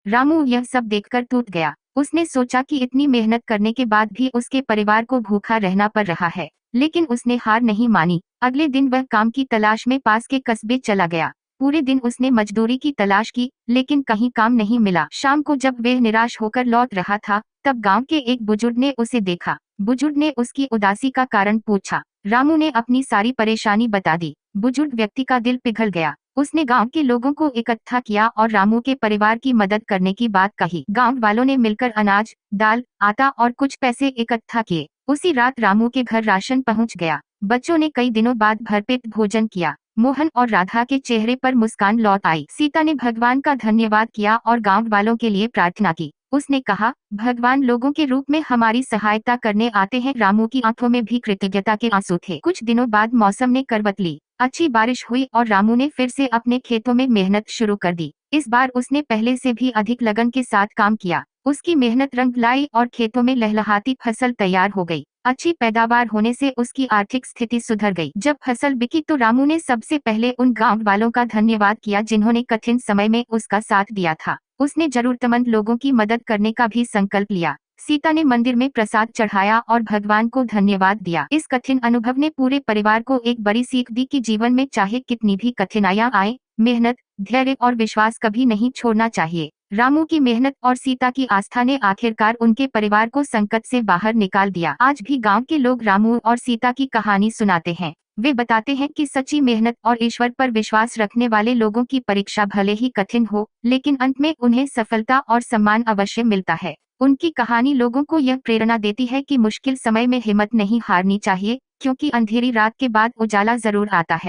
रामू यह सब देखकर टूट गया। उसने सोचा कि इतनी मेहनत करने के बाद भी उसके परिवार को भूखा रहना पड़ रहा है, लेकिन उसने हार नहीं मानी। अगले दिन वह काम की तलाश में पास के कस्बे चला गया। पूरे दिन उसने मजदूरी की तलाश की, लेकिन कहीं काम नहीं मिला। शाम को जब वह निराश होकर लौट रहा था, तब गांव के एक बुजुर्ग ने उसे देखा। बुजुर्ग ने उसकी उदासी का कारण पूछा। रामू ने अपनी सारी परेशानी बता दी। बुजुर्ग व्यक्ति का दिल पिघल गया। उसने गांव के लोगों को इकट्ठा किया और रामू के परिवार की मदद करने की बात कही। गांव वालों ने मिलकर अनाज, दाल, आटा और कुछ पैसे इकट्ठा किए। उसी रात रामू के घर राशन पहुंच गया। बच्चों ने कई दिनों बाद भरपेट भोजन किया। मोहन और राधा के चेहरे पर मुस्कान लौट आई। सीता ने भगवान का धन्यवाद किया और गांव वालों के लिए प्रार्थना की। उसने कहा, भगवान लोगों के रूप में हमारी सहायता करने आते हैं। रामू की आंखों में भी कृतज्ञता के आंसू थे। कुछ दिनों बाद मौसम ने करवट ली। अच्छी बारिश हुई और रामू ने फिर से अपने खेतों में मेहनत शुरू कर दी। इस बार उसने पहले से भी अधिक लगन के साथ काम किया। उसकी मेहनत रंग लाई और खेतों में लहलहाती फसल तैयार हो गई। अच्छी पैदावार होने से उसकी आर्थिक स्थिति सुधर गई। जब फसल बिकी तो रामू ने सबसे पहले उन गांव वालों का धन्यवाद किया जिन्होंने कठिन समय में उसका साथ दिया था। उसने जरूरतमंद लोगों की मदद करने का भी संकल्प लिया। सीता ने मंदिर में प्रसाद चढ़ाया और भगवान को धन्यवाद दिया। इस कठिन अनुभव ने पूरे परिवार को एक बड़ी सीख दी कि जीवन में चाहे कितनी भी कठिनाइयां आए, मेहनत, धैर्य और विश्वास कभी नहीं छोड़ना चाहिए। रामू की मेहनत और सीता की आस्था ने आखिरकार उनके परिवार को संकट से बाहर निकाल दिया। आज भी गांव के लोग रामू और सीता की कहानी सुनाते हैं। वे बताते हैं कि सच्ची मेहनत और ईश्वर पर विश्वास रखने वाले लोगों की परीक्षा भले ही कठिन हो, लेकिन अंत में उन्हें सफलता और सम्मान अवश्य मिलता है। उनकी कहानी लोगों को यह प्रेरणा देती है कि मुश्किल समय में हिम्मत नहीं हारनी चाहिए, क्योंकि अंधेरी रात के बाद उजाला जरूर आता है।